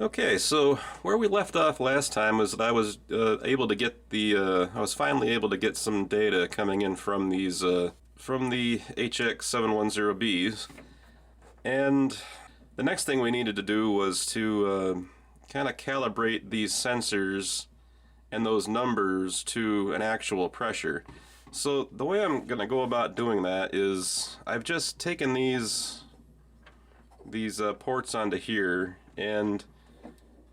Okay, so where we left off last time was that I was able to get I was finally able to get some data coming in from from the HX710Bs, and the next thing we needed to do was to kind of calibrate these sensors and those numbers to an actual pressure. So the way I'm going to go about doing that is I've just taken these ports onto here and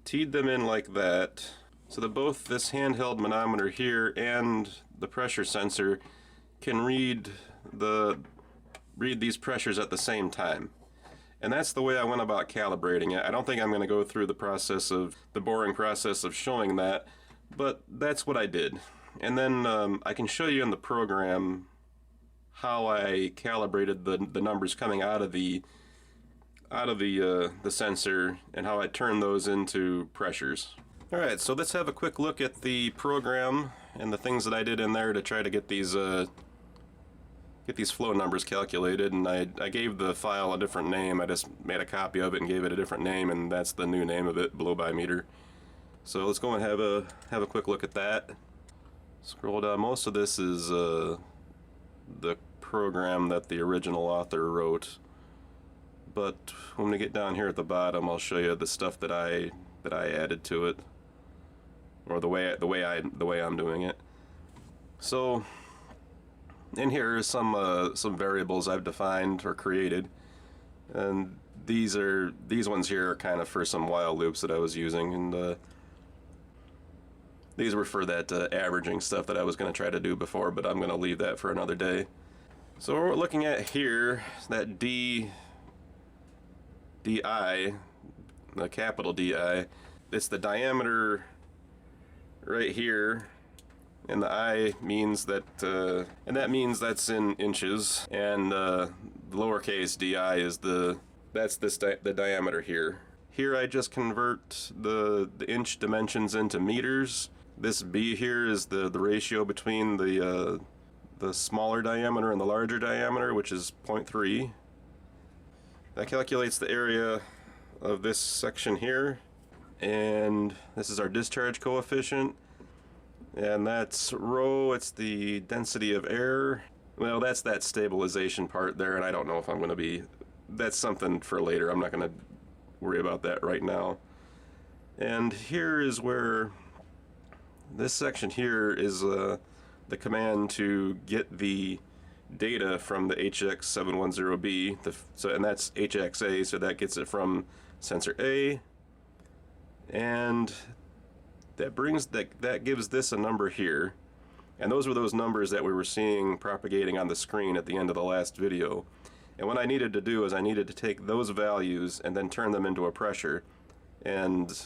teed them in like that so that both this handheld manometer here and the pressure sensor can read these pressures at the same time. And that's the way I went about calibrating it. I don't think I'm going to go through the boring process of showing that, but that's what I did. And then I can show you in the program how I calibrated the numbers coming out of the sensor and how I turn those into pressures. Alright, so let's have a quick look at the program and the things that I did in there to try to get these flow numbers calculated, and I gave the file a different name. I just made a copy of it and gave it a different name, and that's the new name of it, blow by meter. So let's go and have a quick look at that. Scroll down. Most of this is the program that the original author wrote. But when we get down here at the bottom, I'll show you the stuff that I added to it, or the way I'm doing it. So in here is some variables I've defined or created, and these ones here are kind of for some while loops that I was using, and these were for that averaging stuff that I was going to try to do before, but I'm going to leave that for another day. So what we're looking at here, that DI, the capital DI, it's the diameter right here, and the I means that, and that means that's in inches, and the lowercase di is the diameter here. Here I just convert the inch dimensions into meters. This B here is the ratio between the smaller diameter and the larger diameter, which is 0.3. That calculates the area of this section here, and this is our discharge coefficient, and that's rho. It's the density of air. Well, that's that stabilization part there, and I don't know if I'm going to be, that's something for later. I'm not going to worry about that right now. And here is where this section here is the command to get the data from the HX710B, and that's HXA, so that gets it from sensor A, and that gives this a number here, and those were those numbers that we were seeing propagating on the screen at the end of the last video. And what I needed to do is I needed to take those values and then turn them into a pressure, and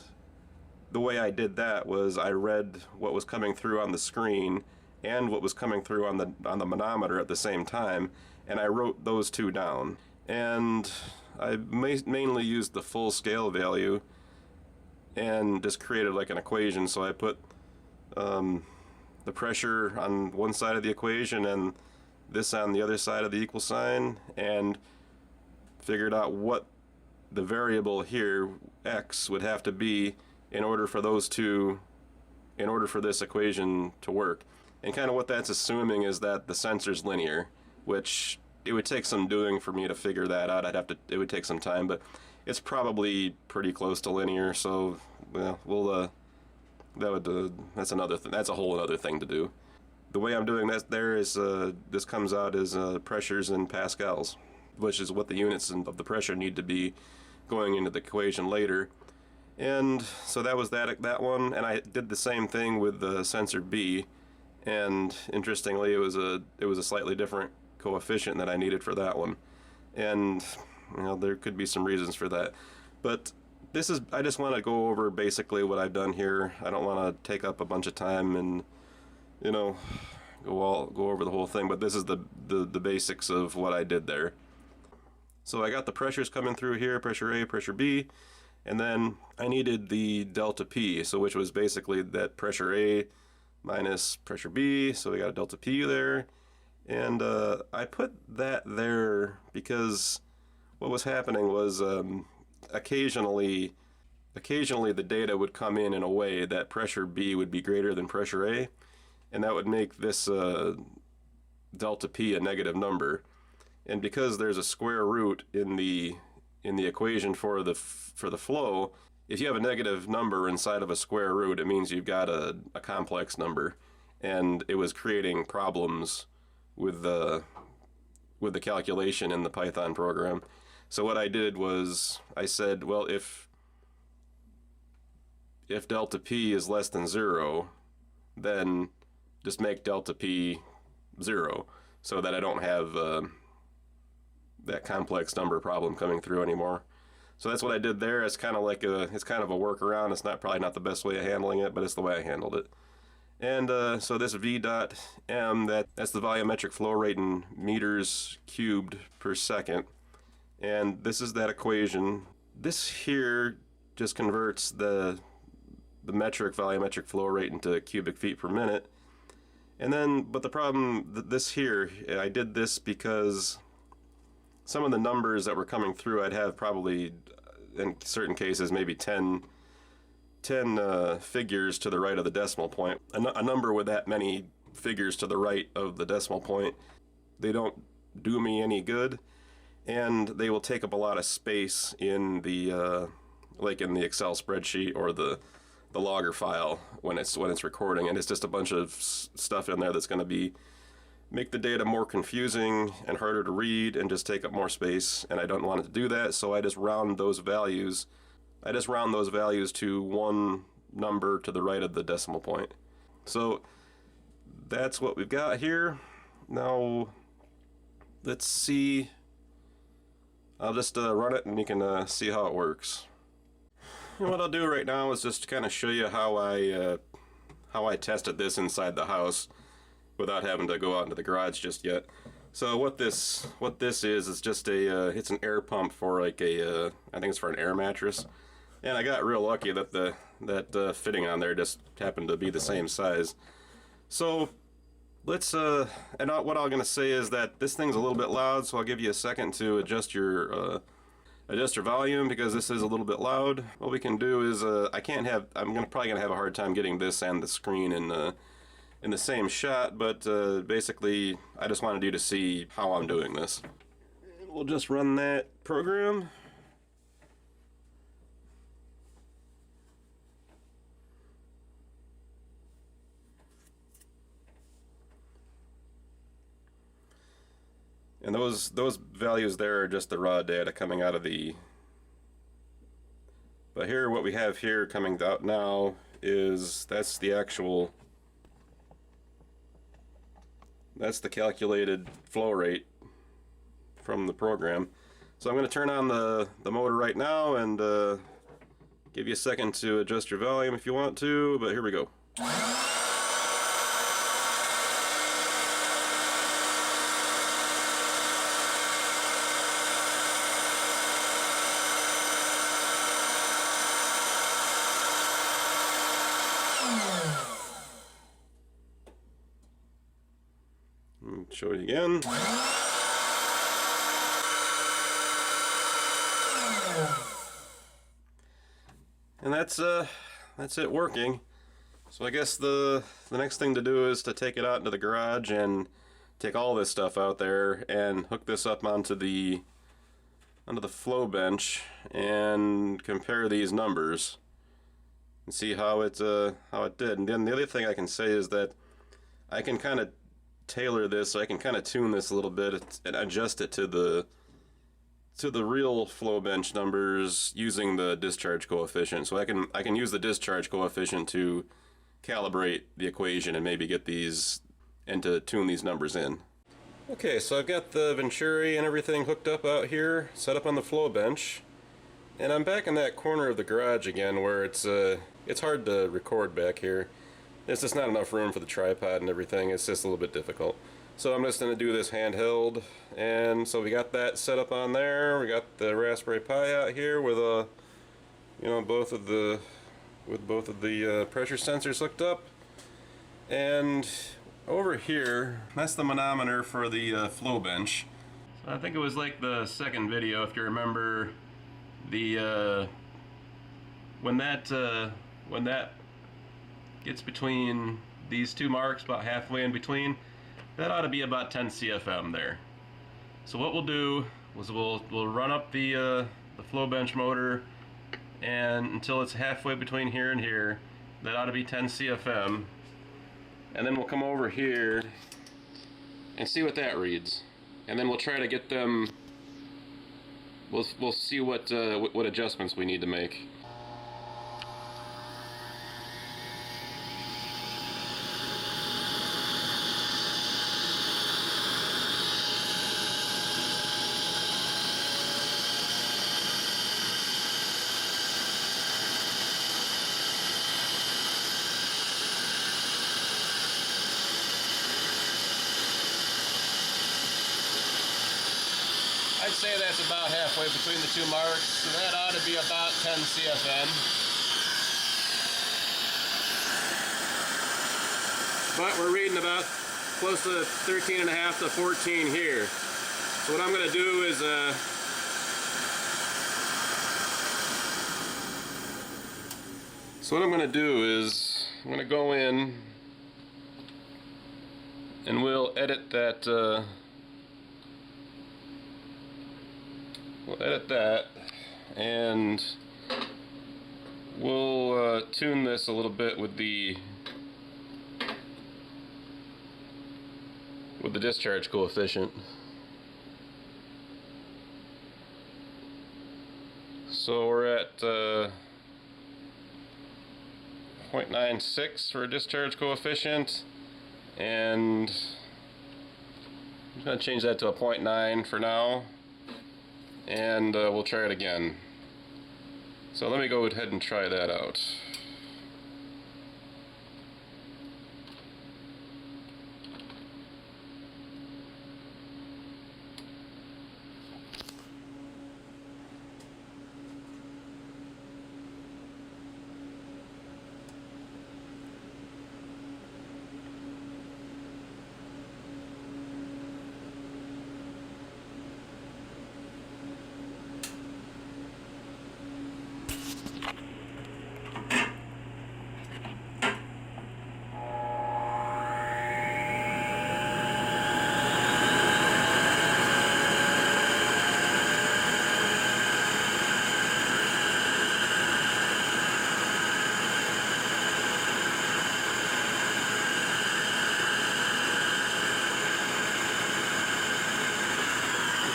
the way I did that was I read what was coming through on the screen and what was coming through on the manometer at the same time, and I wrote those two down. And I mainly used the full scale value and just created like an equation. So I put the pressure on one side of the equation and this on the other side of the equal sign, and figured out what the variable here, x, would have to be in order for this equation to work. And kind of what that's assuming is that the sensor's linear, which it would take some doing for me to figure that out. It would take some time, but it's probably pretty close to linear. So, well, that's another thing. That's a whole other thing to do. The way I'm doing that there is this comes out as pressures in pascals, which is what the units of the pressure need to be going into the equation later. And so that was that one, and I did the same thing with the sensor B. And interestingly, it was a slightly different coefficient that I needed for that one, and there could be some reasons for that. But I just want to go over basically what I've done here. I don't want to take up a bunch of time and go over the whole thing. But this is the basics of what I did there. So I got the pressures coming through here: pressure A, pressure B, and then I needed the delta P, so which was basically that pressure A minus pressure B, so we got a delta P there. And I put that there because what was happening was occasionally occasionally the data would come in a way that pressure B would be greater than pressure A, and that would make this delta P a negative number. And because there's a square root in the equation for the flow, if you have a negative number inside of a square root, it means you've got a complex number, and it was creating problems with the calculation in the Python program. So what I did was I said, well, if delta P is less than 0, then just make delta P 0, so that I don't have that complex number problem coming through anymore. So that's what I did there. It's kind of like it's kind of a workaround. It's probably not the best way of handling it, but it's the way I handled it. And so this V dot M, that's the volumetric flow rate in meters cubed per second. And this is that equation. This here just converts the metric volumetric flow rate into cubic feet per minute. And then, but the problem, this here, I did this because some of the numbers that were coming through, I'd have probably, in certain cases, maybe 10 figures to the right of the decimal point. A number with that many figures to the right of the decimal point, they don't do me any good, and they will take up a lot of space in the like in the Excel spreadsheet or the logger file when it's recording, and it's just a bunch of stuff in there that's going to make the data more confusing and harder to read and just take up more space, and I don't want it to do that, so I just round those values. I just round those values to one number to the right of the decimal point. So that's what we've got here. Now let's see. I'll just run it and you can see how it works. And what I'll do right now is just kind of show you how I tested this inside the house without having to go out into the garage just yet. So what this is just it's an air pump for like I think it's for an air mattress. And I got real lucky that that fitting on there just happened to be the same size. So let's and what I'm gonna say is that this thing's a little bit loud, so I'll give you a second to adjust your volume, because this is a little bit loud. What we can do is I'm probably gonna have a hard time getting this and the screen in the same shot, but basically I just wanted you to see how I'm doing this. We'll just run that program. And those values there are just the raw data coming out of the... But here, what we have here coming out now that's the actual... That's the calculated flow rate from the program. So I'm going to turn on the motor right now and give you a second to adjust your volume if you want to, but here we go. Show it again. And that's it working. So I guess the next thing to do is to take it out into the garage and take all this stuff out there and hook this up onto the flow bench and compare these numbers and see how it did. And then the other thing I can say is that I can kind of tailor this, so I can kind of tune this a little bit and adjust it to the real flow bench numbers using the discharge coefficient. So I can use the discharge coefficient to calibrate the equation and maybe get these and to tune these numbers in. Okay, so I've got the Venturi and everything hooked up out here, set up on the flow bench, and I'm back in that corner of the garage again where it's hard to record back here. There's just not enough room for the tripod and everything. It's just a little bit difficult. So I'm just going to do this handheld, and so we got that set up on there. We got the Raspberry Pi out here with both of the pressure sensors hooked up, and over here that's the manometer for the flow bench. So I think it was like the second video, if you remember, the when that gets between these two marks, about halfway in between, that ought to be about 10 CFM there. So what we'll do is we'll run up the flow bench motor, and until it's halfway between here and here, that ought to be 10 CFM, and then we'll come over here and see what that reads, and then we'll try to get them. We'll see what adjustments we need to make. I'd say that's about halfway between the two marks, so that ought to be about 10 CFM. But we're reading about close to 13.5 to 14 here. So what I'm going to do is I'm going to go in and we'll edit that. We'll edit that, and we'll tune this a little bit with the discharge coefficient. So we're at 0.96 for a discharge coefficient, and I'm going to change that to a 0.9 for now. And we'll try it again. So let me go ahead and try that out.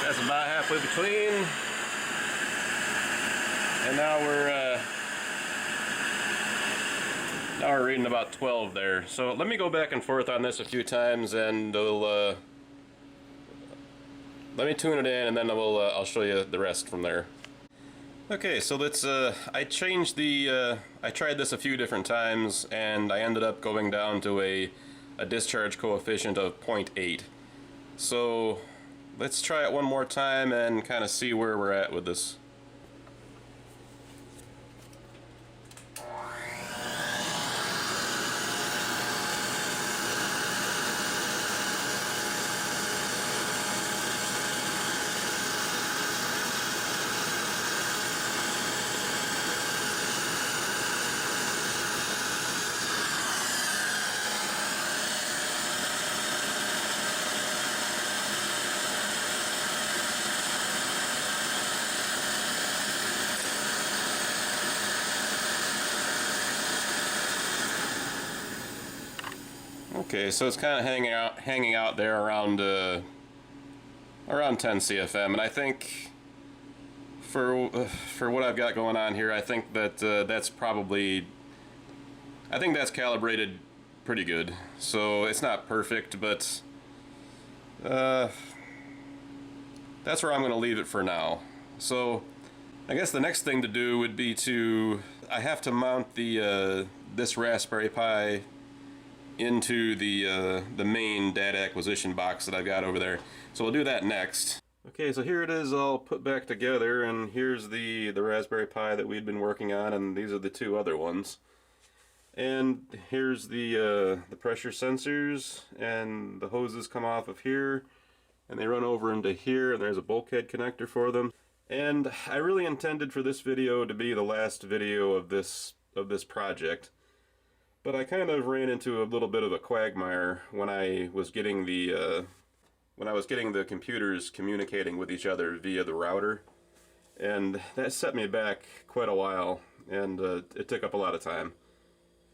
That's about halfway between, and now we're reading about 12 there. So let me go back and forth on this a few times, and let me tune it in, and then I'll show you the rest from there. Okay, so let's I tried this a few different times, and I ended up going down to a discharge coefficient of 0.8. So let's try it one more time and kind of see where we're at with this. Okay, so it's kind of hanging out there around 10 CFM, and I think for what I've got going on here, I think that that's calibrated pretty good. So it's not perfect, but that's where I'm going to leave it for now. So I guess the next thing to do would be I have to mount this Raspberry Pi into the main data acquisition box that I've got over there. So we'll do that next. Okay, so here it is all put back together, and here's the Raspberry Pi that we'd been working on, and these are the two other ones. And here's the pressure sensors, and the hoses come off of here, and they run over into here, and there's a bulkhead connector for them. And I really intended for this video to be the last video of this project, but I kind of ran into a little bit of a quagmire when I was getting the computers communicating with each other via the router, and that set me back quite a while, and it took up a lot of time.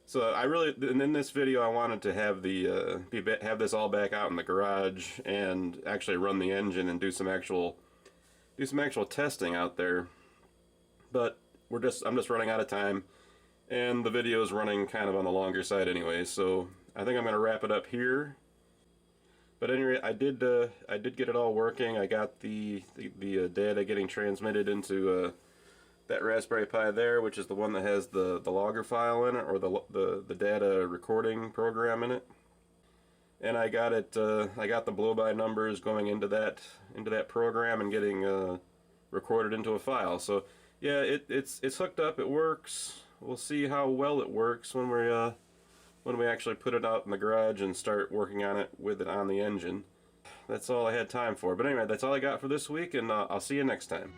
So and in this video I wanted to have have this all back out in the garage and actually run the engine and do some actual testing out there. But I'm just running out of time, and the video is running kind of on the longer side anyway, so I think I'm going to wrap it up here. But anyway, I did get it all working. I got the data getting transmitted into that Raspberry Pi there, which is the one that has the logger file in it, or the data recording program in it. And I got the blow-by numbers going into that program and getting recorded into a file. So yeah, it's hooked up. It works. We'll see how well it works when we actually put it out in the garage and start working on it on the engine. That's all I had time for. But anyway, that's all I got for this week, and I'll see you next time.